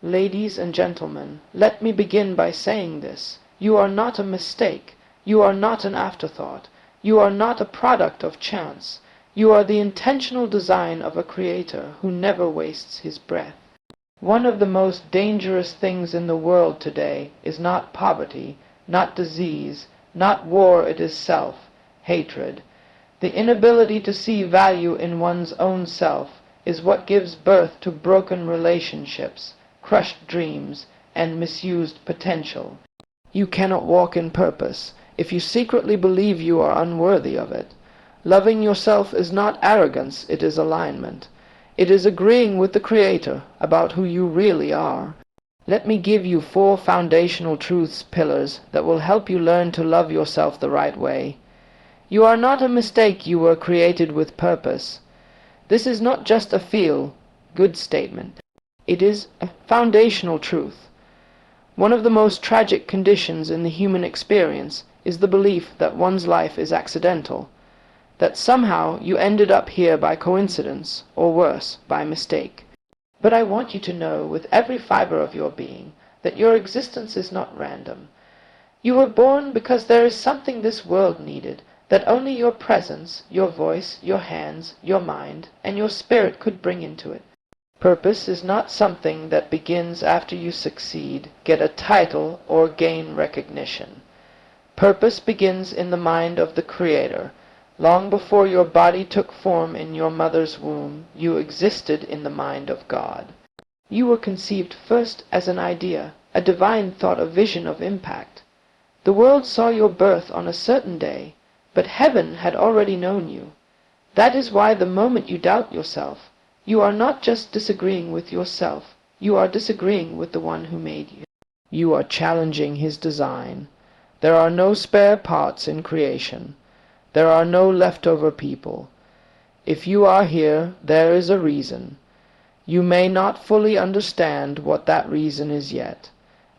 Ladies and gentlemen, let me begin by saying this. You are not a mistake. You are not an afterthought. You are not a product of chance. You are the intentional design of a creator who never wastes his breath. One of the most dangerous things in the world today is not poverty, not disease, not war, it is self-hatred. The inability to see value in one's own self is what gives birth to broken relationships, crushed dreams, and misused potential. You cannot walk in purpose if you secretly believe you are unworthy of it. Loving yourself is not arrogance, it is alignment. It is agreeing with the Creator about who you really are. Let me give you 4 foundational pillars that will help you learn to love yourself the right way. You are not a mistake, you were created with purpose. This is not just a feel-good statement. It is a foundational truth. One of the most tragic conditions in the human experience is the belief that one's life is accidental, that somehow you ended up here by coincidence, or worse, by mistake. But I want you to know with every fiber of your being that your existence is not random. You were born because there is something this world needed, that only your presence, your voice, your hands, your mind, and your spirit could bring into it. Purpose is not something that begins after you succeed, get a title, or gain recognition. Purpose begins in the mind of the Creator. Long before your body took form in your mother's womb, you existed in the mind of God. You were conceived first as an idea, a divine thought, a vision of impact. The world saw your birth on a certain day, but heaven had already known you. That is why the moment you doubt yourself, you are not just disagreeing with yourself, you are disagreeing with the one who made you. You are challenging his design. There are no spare parts in creation. There are no leftover people. If you are here, there is a reason. You may not fully understand what that reason is yet,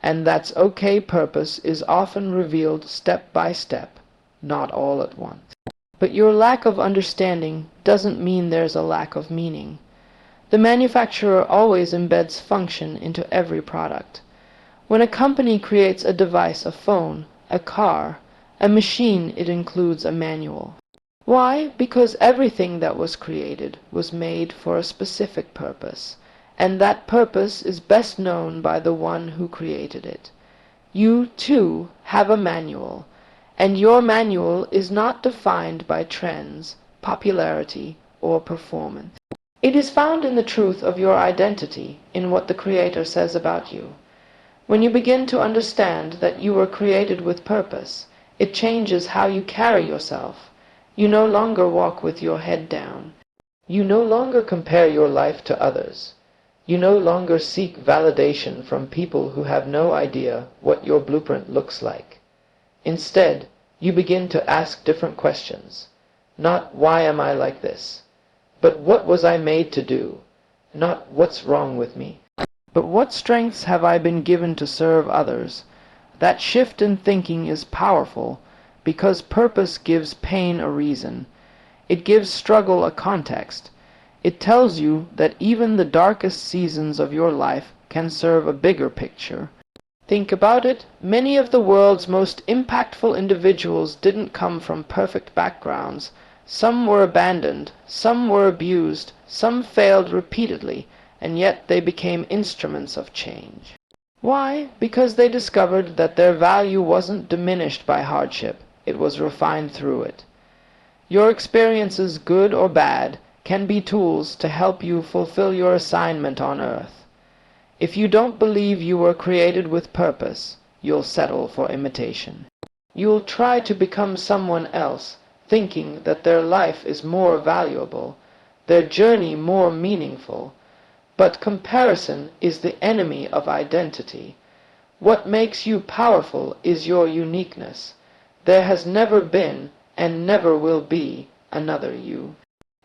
and that's okay. Purpose is often revealed step by step, not all at once. But your lack of understanding doesn't mean there's a lack of meaning. The manufacturer always embeds function into every product. When a company creates a device, a phone, a car, a machine, it includes a manual. Why? Because everything that was created was made for a specific purpose, and that purpose is best known by the one who created it. You, too, have a manual, and your manual is not defined by trends, popularity, or performance. It is found in the truth of your identity, in what the Creator says about you. When you begin to understand that you were created with purpose, it changes how you carry yourself. You no longer walk with your head down. You no longer compare your life to others. You no longer seek validation from people who have no idea what your blueprint looks like. Instead, you begin to ask different questions. Not why am I like this, but what was I made to do? Not what's wrong with me, but what strengths have I been given to serve others? That shift in thinking is powerful because purpose gives pain a reason. It gives struggle a context. It tells you that even the darkest seasons of your life can serve a bigger picture. Think about it. Many of the world's most impactful individuals didn't come from perfect backgrounds. Some were abandoned, some were abused, some failed repeatedly, and yet they became instruments of change. Why? Because they discovered that their value wasn't diminished by hardship, it was refined through it. Your experiences, good or bad, can be tools to help you fulfill your assignment on earth. If you don't believe you were created with purpose, you'll settle for imitation. You'll try to become someone else, thinking that their life is more valuable, their journey more meaningful. But comparison is the enemy of identity. What makes you powerful is your uniqueness. There has never been, and never will be, another you.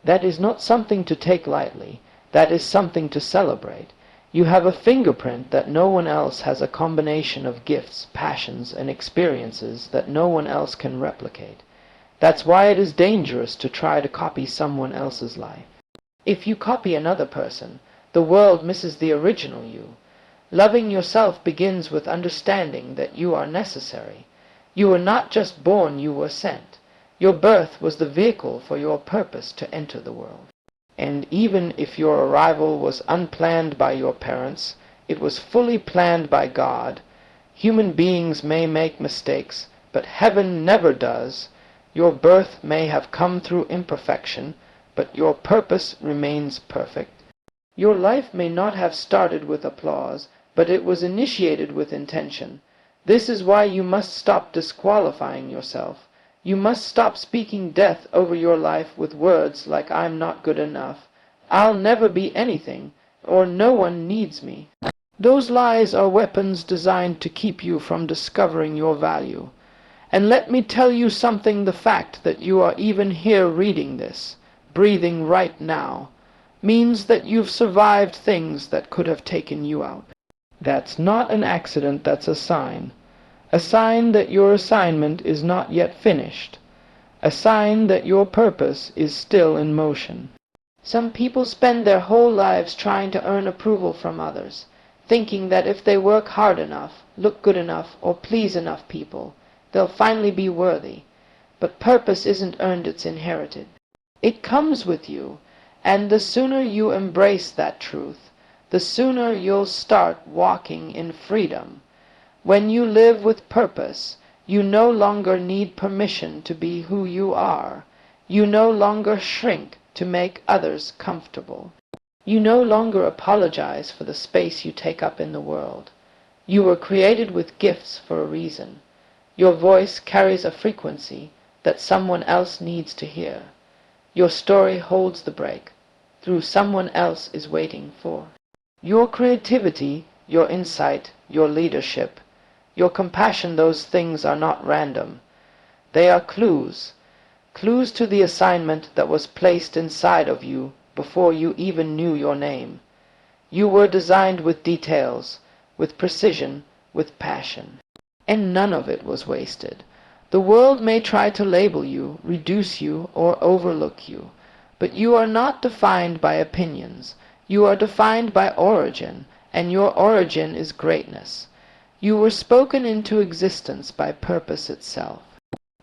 That is not something to take lightly. That is something to celebrate. You have a fingerprint that no one else has, a combination of gifts, passions, and experiences that no one else can replicate. That's why it is dangerous to try to copy someone else's life. If you copy another person, the world misses the original you. Loving yourself begins with understanding that you are necessary. You were not just born, you were sent. Your birth was the vehicle for your purpose to enter the world. And even if your arrival was unplanned by your parents, it was fully planned by God. Human beings may make mistakes, but heaven never does. Your birth may have come through imperfection, but your purpose remains perfect. Your life may not have started with applause, but it was initiated with intention. This is why you must stop disqualifying yourself. You must stop speaking death over your life with words like "I'm not good enough," "I'll never be anything," or "no one needs me." Those lies are weapons designed to keep you from discovering your value. And let me tell you something, the fact that you are even here reading this, breathing right now, means that you've survived things that could have taken you out. That's not an accident, that's a sign. A sign that your assignment is not yet finished. A sign that your purpose is still in motion. Some people spend their whole lives trying to earn approval from others, thinking that if they work hard enough, look good enough, or please enough people, they'll finally be worthy. But purpose isn't earned, it's inherited. It comes with you, and the sooner you embrace that truth, the sooner you'll start walking in freedom. When you live with purpose, you no longer need permission to be who you are. You no longer shrink to make others comfortable. You no longer apologize for the space you take up in the world. You were created with gifts for a reason. Your voice carries a frequency that someone else needs to hear. Your story holds the break through someone else is waiting for. Your creativity, your insight, your leadership, your compassion, those things are not random. They are clues, clues to the assignment that was placed inside of you before you even knew your name. You were designed with details, with precision, with passion. And none of it was wasted. The world may try to label you, reduce you, or overlook you, but you are not defined by opinions. You are defined by origin, and your origin is greatness. You were spoken into existence by purpose itself.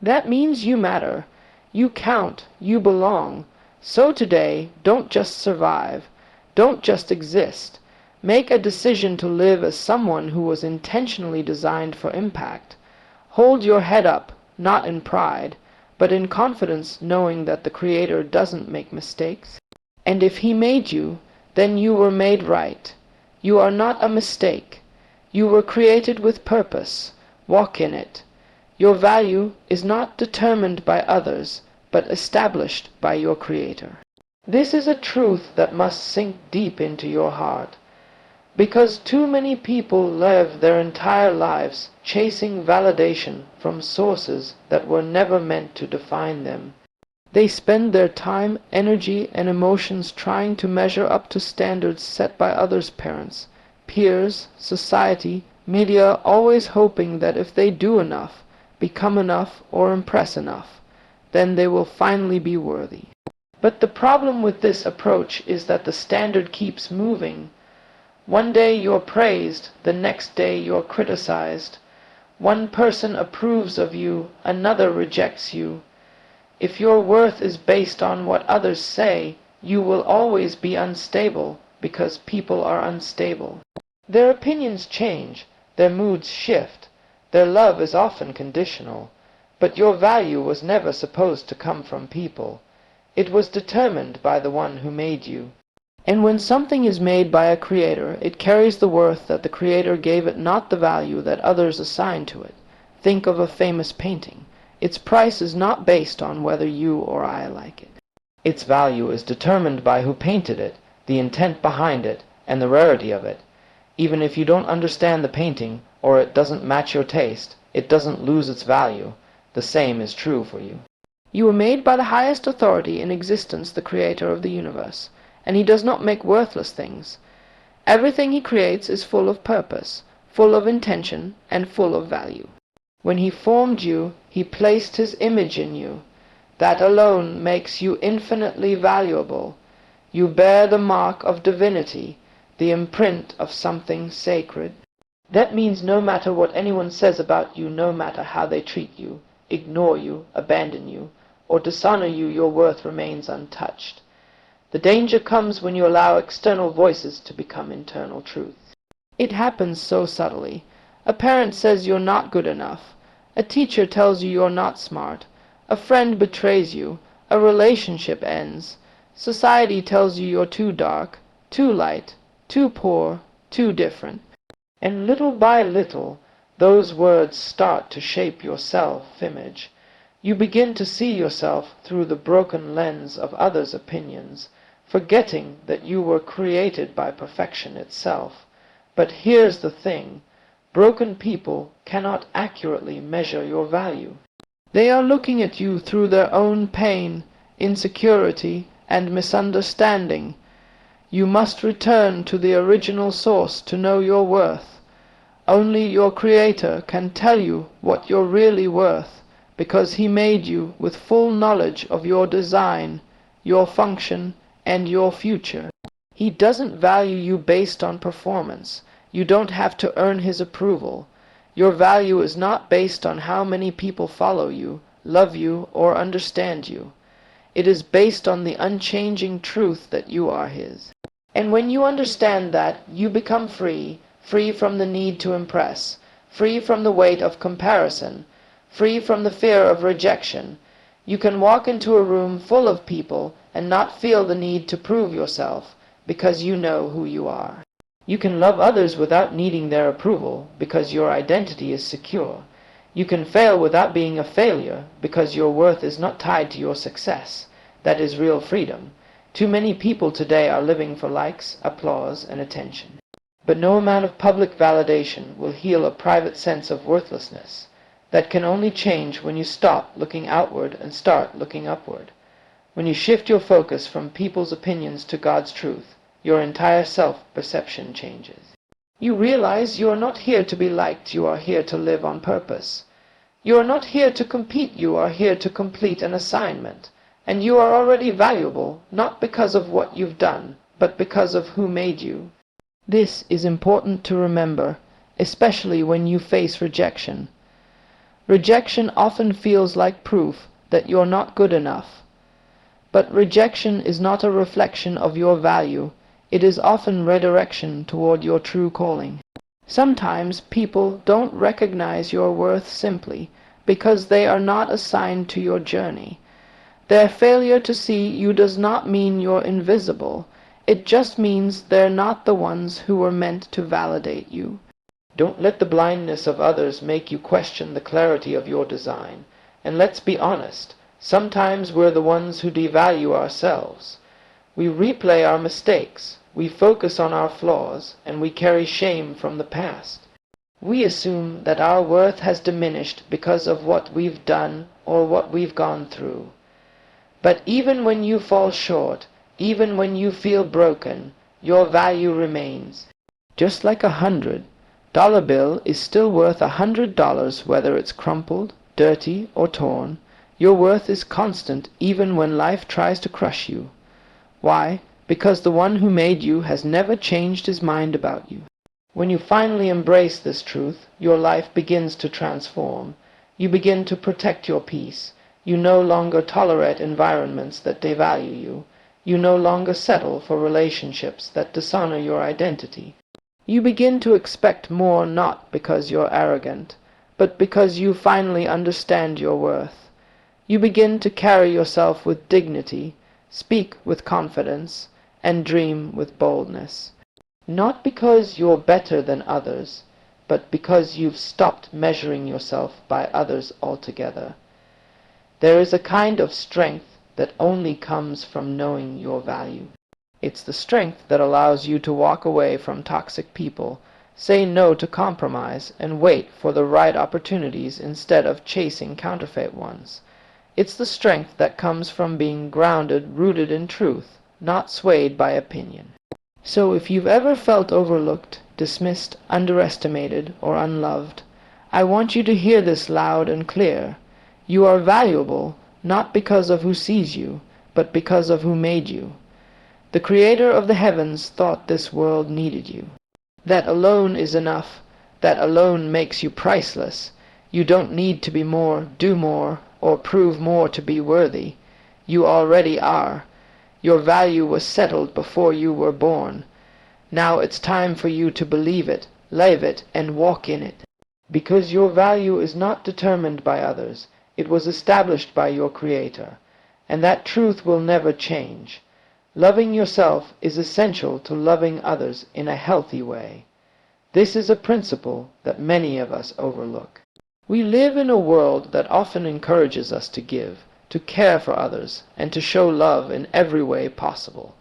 That means you matter. You count. You belong. So today, don't just survive. Don't just exist. Make a decision to live as someone who was intentionally designed for impact. Hold your head up, not in pride, but in confidence, knowing that the Creator doesn't make mistakes. And if He made you, then you were made right. You are not a mistake. You were created with purpose. Walk in it. Your value is not determined by others, but established by your Creator. This is a truth that must sink deep into your heart, because too many people live their entire lives chasing validation from sources that were never meant to define them. They spend their time, energy, and emotions trying to measure up to standards set by others' parents, peers, society, media, always hoping that if they do enough, become enough, or impress enough, then they will finally be worthy. But the problem with this approach is that the standard keeps moving. One day you're praised, the next day you're criticized. One person approves of you, another rejects you. If your worth is based on what others say, you will always be unstable, because people are unstable. Their opinions change, their moods shift, their love is often conditional, but your value was never supposed to come from people. It was determined by the one who made you. And when something is made by a creator, it carries the worth that the creator gave it, not the value that others assign to it. Think of a famous painting. Its price is not based on whether you or I like it. Its value is determined by who painted it, the intent behind it, and the rarity of it. Even if you don't understand the painting, or it doesn't match your taste, it doesn't lose its value. The same is true for you. You were made by the highest authority in existence, the creator of the universe, and He does not make worthless things. Everything He creates is full of purpose, full of intention, and full of value. When He formed you, He placed His image in you. That alone makes you infinitely valuable. You bear the mark of divinity. the imprint of something sacred. That means no matter what anyone says about you, no matter how they treat you, ignore you, abandon you, or dishonor you, your worth remains untouched. The danger comes when you allow external voices to become internal truth. It happens so subtly. A parent says you're not good enough. A teacher tells you you're not smart. A friend betrays you. A relationship ends. Society tells you you're too dark, too light, too poor, too different. And little by little, those words start to shape your self-image. You begin to see yourself through the broken lens of others' opinions, forgetting that you were created by perfection itself. But here's the thing. Broken people cannot accurately measure your value. They are looking at you through their own pain, insecurity, and misunderstanding. You must return to the original source to know your worth. Only your Creator can tell you what you're really worth, because He made you with full knowledge of your design, your function, and your future. He doesn't value you based on performance. You don't have to earn His approval. Your value is not based on how many people follow you, love you, or understand you. It is based on the unchanging truth that you are His. And when you understand that, you become free, free from the need to impress, free from the weight of comparison, free from the fear of rejection. You can walk into a room full of people and not feel the need to prove yourself, because you know who you are. You can love others without needing their approval, because your identity is secure. You can fail without being a failure, because your worth is not tied to your success. That is real freedom. Too many people today are living for likes, applause, and attention. But no amount of public validation will heal a private sense of worthlessness. That can only change when you stop looking outward and start looking upward. When you shift your focus from people's opinions to God's truth, your entire self-perception changes. You realize you are not here to be liked, you are here to live on purpose. You are not here to compete, you are here to complete an assignment. And you are already valuable, not because of what you've done, but because of who made you. This is important to remember, especially when you face rejection. Rejection often feels like proof that you're not good enough. But rejection is not a reflection of your value. It is often redirection toward your true calling. Sometimes people don't recognize your worth simply because they are not assigned to your journey. Their failure to see you does not mean you're invisible. It just means they're not the ones who were meant to validate you. Don't let the blindness of others make you question the clarity of your design. And let's be honest, sometimes we're the ones who devalue ourselves. We replay our mistakes, we focus on our flaws, and we carry shame from the past. We assume that our worth has diminished because of what we've done or what we've gone through. But even when you fall short, even when you feel broken, your value remains. Just like $100 bill is still worth $100 whether it's crumpled, dirty, or torn. Your worth is constant even when life tries to crush you. Why? Because the one who made you has never changed his mind about you. When you finally embrace this truth, your life begins to transform. You begin to protect your peace. You no longer tolerate environments that devalue you. You no longer settle for relationships that dishonor your identity. You begin to expect more not because you're arrogant, but because you finally understand your worth. You begin to carry yourself with dignity, speak with confidence, and dream with boldness. Not because you're better than others, but because you've stopped measuring yourself by others altogether. There is a kind of strength that only comes from knowing your value. It's the strength that allows you to walk away from toxic people, say no to compromise, and wait for the right opportunities instead of chasing counterfeit ones. It's the strength that comes from being grounded, rooted in truth, not swayed by opinion. So if you've ever felt overlooked, dismissed, underestimated, or unloved, I want you to hear this loud and clear. You are valuable, not because of who sees you, but because of who made you. The Creator of the heavens thought this world needed you. That alone is enough. That alone makes you priceless. You don't need to be more, do more, or prove more to be worthy. You already are. Your value was settled before you were born. Now it's time for you to believe it, live it, and walk in it. Because your value is not determined by others. It was established by your Creator, and that truth will never change. Loving yourself is essential to loving others in a healthy way. This is a principle that many of us overlook. We live in a world that often encourages us to give, to care for others, and to show love in every way possible.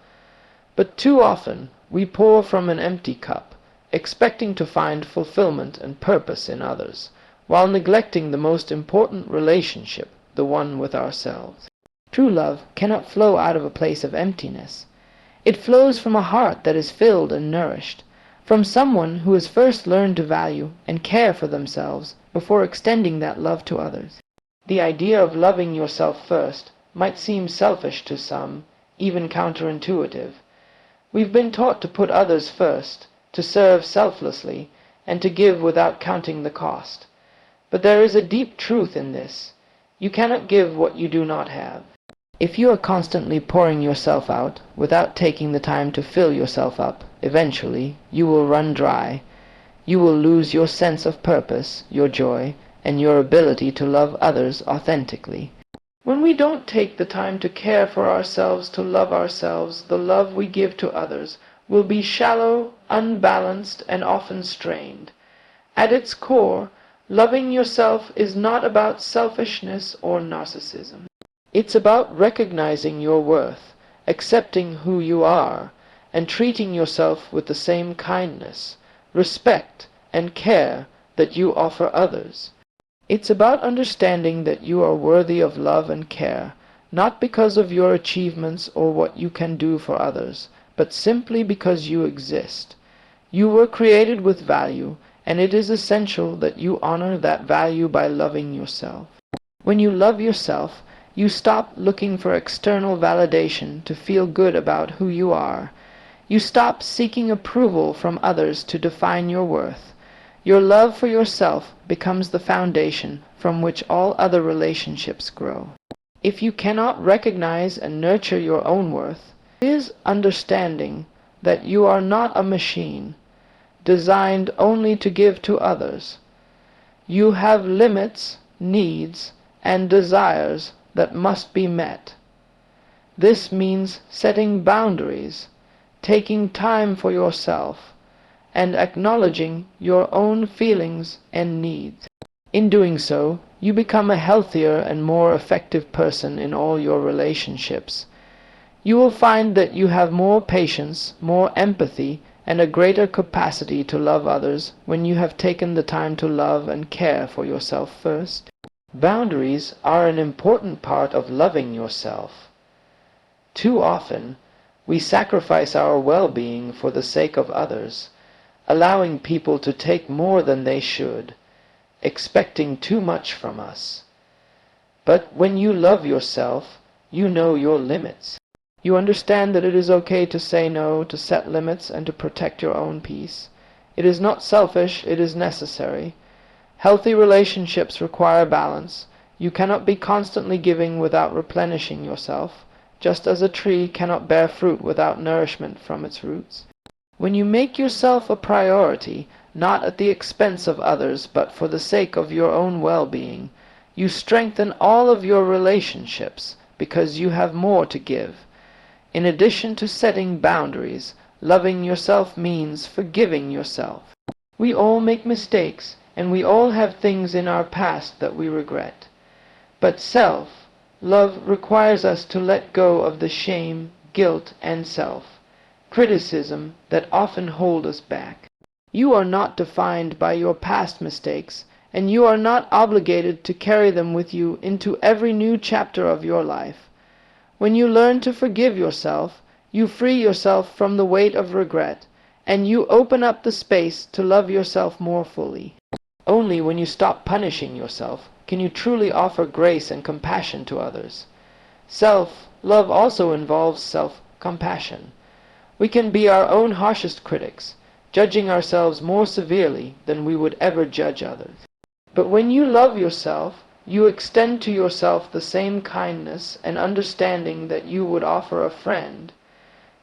But too often we pour from an empty cup, expecting to find fulfillment and purpose in others, while neglecting the most important relationship, the one with ourselves. True love cannot flow out of a place of emptiness. It flows from a heart that is filled and nourished, from someone who has first learned to value and care for themselves before extending that love to others. The idea of loving yourself first might seem selfish to some, even counterintuitive. We've been taught to put others first, to serve selflessly, and to give without counting the cost. But there is a deep truth in this. You cannot give what you do not have. If you are constantly pouring yourself out, without taking the time to fill yourself up, eventually you will run dry. You will lose your sense of purpose, your joy, and your ability to love others authentically. When we don't take the time to care for ourselves, to love ourselves, the love we give to others will be shallow, unbalanced, and often strained. At its core, loving yourself is not about selfishness or narcissism. It's about recognizing your worth, accepting who you are, and treating yourself with the same kindness, respect, and care that you offer others. It's about understanding that you are worthy of love and care, not because of your achievements or what you can do for others, but simply because you exist. You were created with value, and it is essential that you honor that value by loving yourself. When you love yourself, you stop looking for external validation to feel good about who you are. You stop seeking approval from others to define your worth. Your love for yourself becomes the foundation from which all other relationships grow. If you cannot recognize and nurture your own worth, it is understanding that you are not a machine, designed only to give to others. You have limits, needs, and desires that must be met. This means setting boundaries, taking time for yourself, and acknowledging your own feelings and needs. In doing so, you become a healthier and more effective person in all your relationships. You will find that you have more patience, more empathy, and a greater capacity to love others when you have taken the time to love and care for yourself first. Boundaries are an important part of loving yourself. Too often, we sacrifice our well-being for the sake of others, allowing people to take more than they should, expecting too much from us. But when you love yourself, you know your limits. You understand that it is okay to say no, to set limits, and to protect your own peace. It is not selfish, it is necessary. Healthy relationships require balance. You cannot be constantly giving without replenishing yourself, just as a tree cannot bear fruit without nourishment from its roots. When you make yourself a priority, not at the expense of others, but for the sake of your own well-being, you strengthen all of your relationships because you have more to give. In addition to setting boundaries, loving yourself means forgiving yourself. We all make mistakes, and we all have things in our past that we regret. But self-love requires us to let go of the shame, guilt, and self-criticism that often hold us back. You are not defined by your past mistakes, and you are not obligated to carry them with you into every new chapter of your life. When you learn to forgive yourself, you free yourself from the weight of regret, and you open up the space to love yourself more fully. Only when you stop punishing yourself can you truly offer grace and compassion to others. Self-love also involves compassion. We can be our own harshest critics, judging ourselves more severely than we would ever judge others. But when you love yourself, you extend to yourself the same kindness and understanding that you would offer a friend.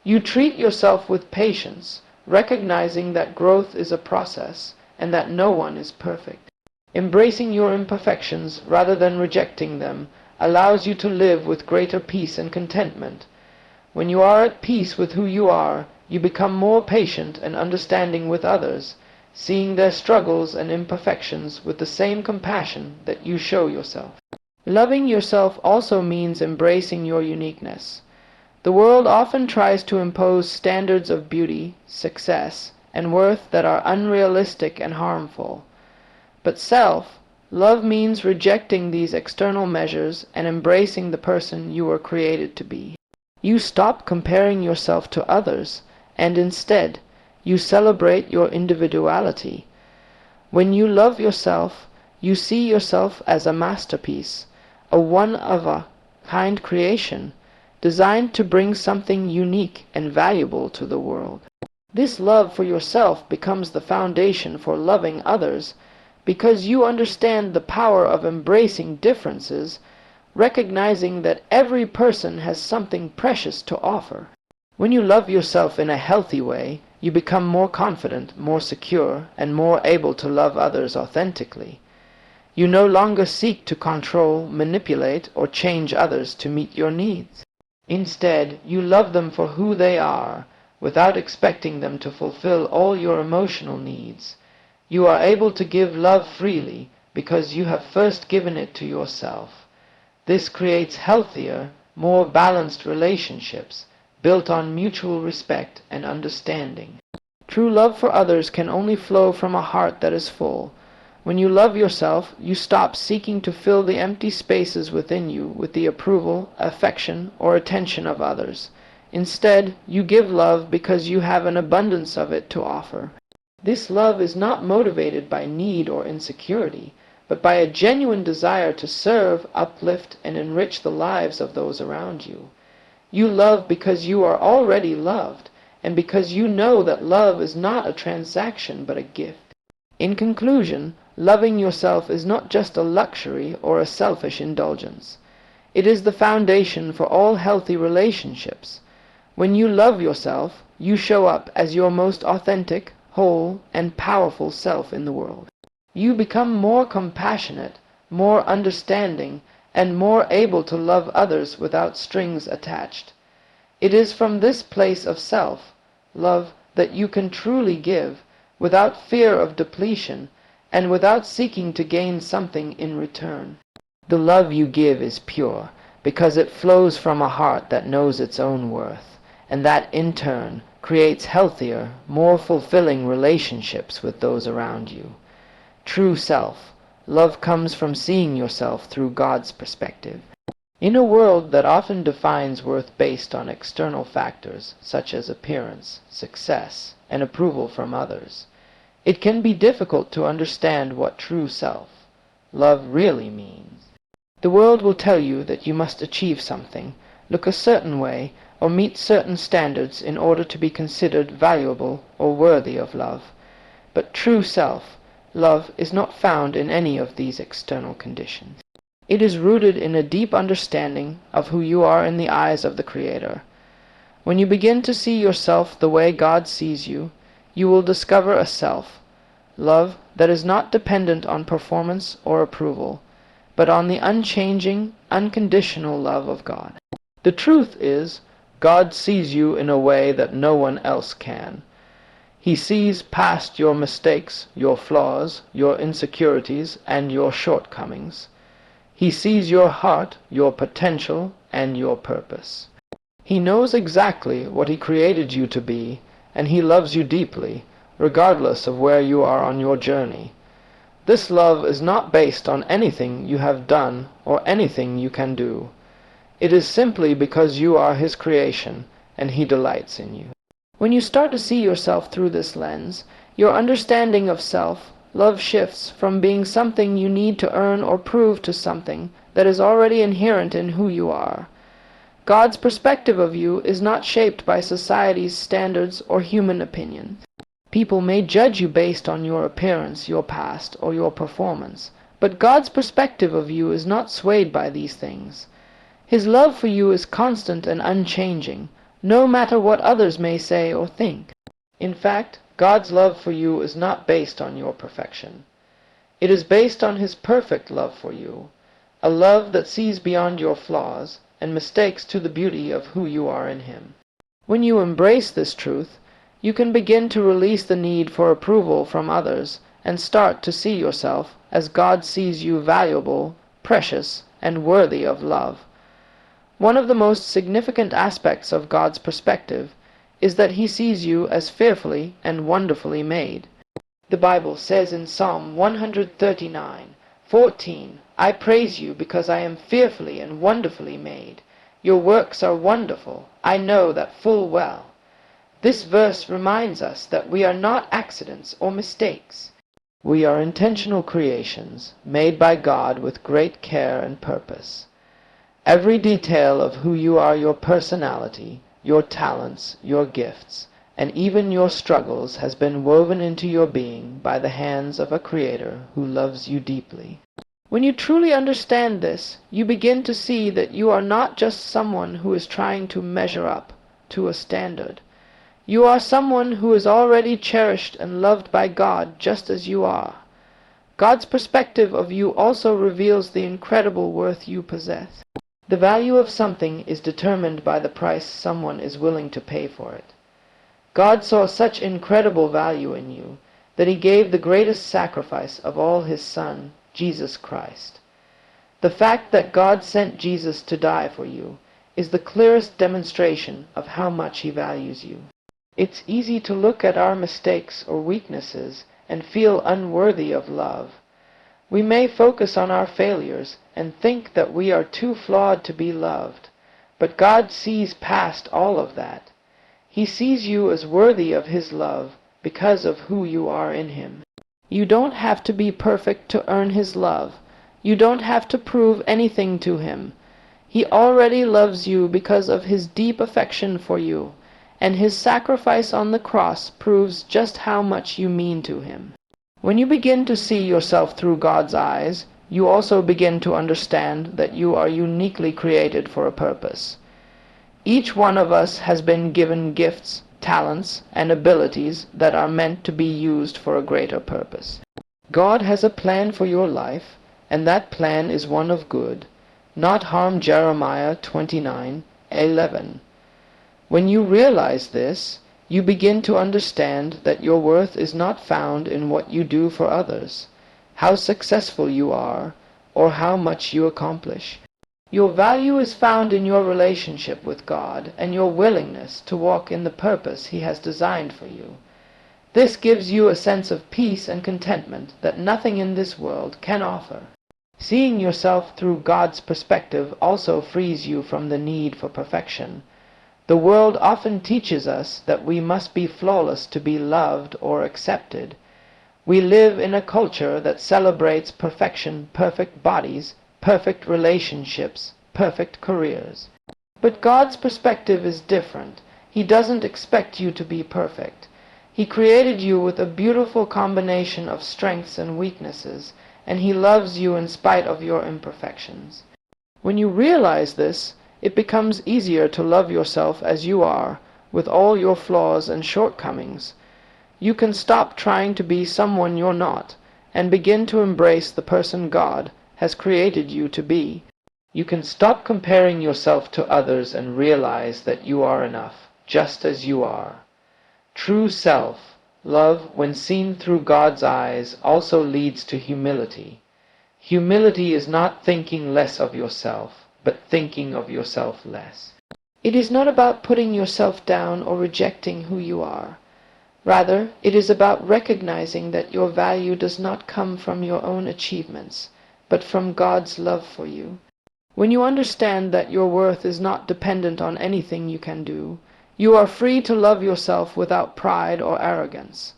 You treat yourself with patience, recognizing that growth is a process and that no one is perfect. Embracing your imperfections rather than rejecting them allows you to live with greater peace and contentment. When you are at peace with who you are, you become more patient and understanding with others, seeing their struggles and imperfections with the same compassion that you show yourself. Loving yourself also means embracing your uniqueness. The world often tries to impose standards of beauty, success, and worth that are unrealistic and harmful. But self-love means rejecting these external measures and embracing the person you were created to be. You stop comparing yourself to others, and instead, you celebrate your individuality. When you love yourself, you see yourself as a masterpiece, a one-of-a-kind creation, designed to bring something unique and valuable to the world. This love for yourself becomes the foundation for loving others, because you understand the power of embracing differences, recognizing that every person has something precious to offer. When you love yourself in a healthy way, you become more confident, more secure, and more able to love others authentically. You no longer seek to control, manipulate, or change others to meet your needs. Instead, you love them for who they are, without expecting them to fulfill all your emotional needs. You are able to give love freely because you have first given it to yourself. This creates healthier, more balanced relationships, built on mutual respect and understanding. True love for others can only flow from a heart that is full. When you love yourself, you stop seeking to fill the empty spaces within you with the approval, affection, or attention of others. Instead, you give love because you have an abundance of it to offer. This love is not motivated by need or insecurity, but by a genuine desire to serve, uplift, and enrich the lives of those around you. You love because you are already loved, and because you know that love is not a transaction but a gift. In conclusion, loving yourself is not just a luxury or a selfish indulgence. It is the foundation for all healthy relationships. When you love yourself, you show up as your most authentic, whole, and powerful self in the world. You become more compassionate, more understanding, and more able to love others without strings attached. It is from this place of self-love that you can truly give, without fear of depletion, and without seeking to gain something in return. The love you give is pure, because it flows from a heart that knows its own worth, and that in turn creates healthier, more fulfilling relationships with those around you. True self-love comes from seeing yourself through God's perspective. In a world that often defines worth based on external factors such as appearance, success, and approval from others, it can be difficult to understand what true self-love really means. The world will tell you that you must achieve something, look a certain way, or meet certain standards in order to be considered valuable or worthy of love. But true self-love is not found in any of these external conditions. It is rooted in a deep understanding of who you are in the eyes of the Creator. When you begin to see yourself the way God sees you, you will discover a self-love that is not dependent on performance or approval, but on the unchanging, unconditional love of God. The truth is, God sees you in a way that no one else can. He sees past your mistakes, your flaws, your insecurities, and your shortcomings. He sees your heart, your potential, and your purpose. He knows exactly what He created you to be, and He loves you deeply, regardless of where you are on your journey. This love is not based on anything you have done or anything you can do. It is simply because you are His creation, and He delights in you. When you start to see yourself through this lens, your understanding of self-love shifts from being something you need to earn or prove to something that is already inherent in who you are. God's perspective of you is not shaped by society's standards or human opinion. People may judge you based on your appearance, your past, or your performance, but God's perspective of you is not swayed by these things. His love for you is constant and unchanging, no matter what others may say or think. In fact, God's love for you is not based on your perfection. It is based on His perfect love for you, a love that sees beyond your flaws and mistakes to the beauty of who you are in Him. When you embrace this truth, you can begin to release the need for approval from others and start to see yourself as God sees you, valuable, precious, and worthy of love. One of the most significant aspects of God's perspective is that He sees you as fearfully and wonderfully made. The Bible says in Psalm 139:14, "I praise you because I am fearfully and wonderfully made. Your works are wonderful. I know that full well." This verse reminds us that we are not accidents or mistakes. We are intentional creations, made by God with great care and purpose. Every detail of who you are, your personality, your talents, your gifts, and even your struggles has been woven into your being by the hands of a Creator who loves you deeply. When you truly understand this, you begin to see that you are not just someone who is trying to measure up to a standard. You are someone who is already cherished and loved by God just as you are. God's perspective of you also reveals the incredible worth you possess. The value of something is determined by the price someone is willing to pay for it. God saw such incredible value in you that He gave the greatest sacrifice of all His Son, Jesus Christ. The fact that God sent Jesus to die for you is the clearest demonstration of how much He values you. It's easy to look at our mistakes or weaknesses and feel unworthy of love. We may focus on our failures and think that we are too flawed to be loved, but God sees past all of that. He sees you as worthy of His love because of who you are in Him. You don't have to be perfect to earn His love. You don't have to prove anything to Him. He already loves you because of His deep affection for you, and His sacrifice on the cross proves just how much you mean to Him. When you begin to see yourself through God's eyes, you also begin to understand that you are uniquely created for a purpose. Each one of us has been given gifts, talents, and abilities that are meant to be used for a greater purpose. God has a plan for your life, and that plan is one of good, not harm. Jeremiah 29:11. When you realize this, you begin to understand that your worth is not found in what you do for others, how successful you are, or how much you accomplish. Your value is found in your relationship with God and your willingness to walk in the purpose He has designed for you. This gives you a sense of peace and contentment that nothing in this world can offer. Seeing yourself through God's perspective also frees you from the need for perfection. The world often teaches us that we must be flawless to be loved or accepted. We live in a culture that celebrates perfection, perfect bodies, perfect relationships, perfect careers. But God's perspective is different. He doesn't expect you to be perfect. He created you with a beautiful combination of strengths and weaknesses, and He loves you in spite of your imperfections. When you realize this, it becomes easier to love yourself as you are, with all your flaws and shortcomings. You can stop trying to be someone you're not, and begin to embrace the person God has created you to be. You can stop comparing yourself to others and realize that you are enough, just as you are. True self-love, when seen through God's eyes, also leads to humility. Humility is not thinking less of yourself, but thinking of yourself less. It is not about putting yourself down or rejecting who you are. Rather, it is about recognizing that your value does not come from your own achievements, but from God's love for you. When you understand that your worth is not dependent on anything you can do, you are free to love yourself without pride or arrogance.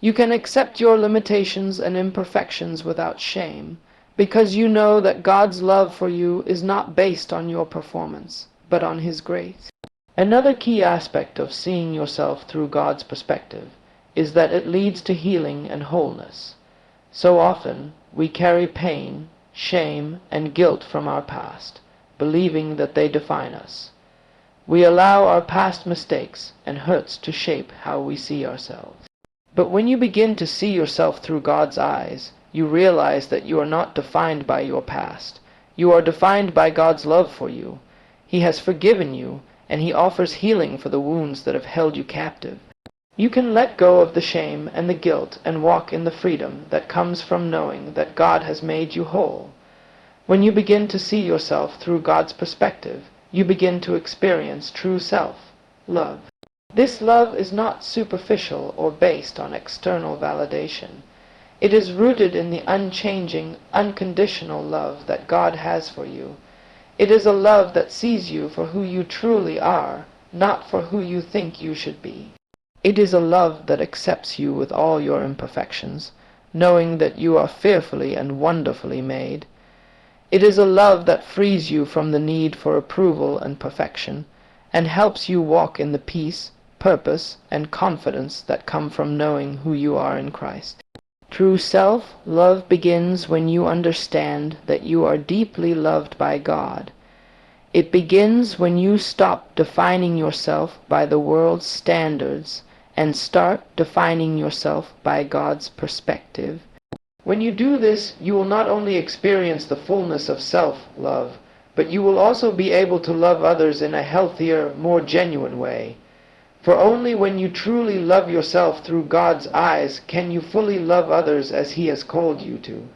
You can accept your limitations and imperfections without shame, because you know that God's love for you is not based on your performance, but on His grace. Another key aspect of seeing yourself through God's perspective is that it leads to healing and wholeness. So often we carry pain, shame, and guilt from our past, believing that they define us. We allow our past mistakes and hurts to shape how we see ourselves. But when you begin to see yourself through God's eyes, you realize that you are not defined by your past. You are defined by God's love for you. He has forgiven you, and He offers healing for the wounds that have held you captive. You can let go of the shame and the guilt and walk in the freedom that comes from knowing that God has made you whole. When you begin to see yourself through God's perspective, you begin to experience true self-love. This love is not superficial or based on external validation. It is rooted in the unchanging, unconditional love that God has for you. It is a love that sees you for who you truly are, not for who you think you should be. It is a love that accepts you with all your imperfections, knowing that you are fearfully and wonderfully made. It is a love that frees you from the need for approval and perfection, and helps you walk in the peace, purpose, and confidence that come from knowing who you are in Christ. True self-love begins when you understand that you are deeply loved by God. It begins when you stop defining yourself by the world's standards and start defining yourself by God's perspective. When you do this, you will not only experience the fullness of self-love, but you will also be able to love others in a healthier, more genuine way. For only when you truly love yourself through God's eyes can you fully love others as He has called you to.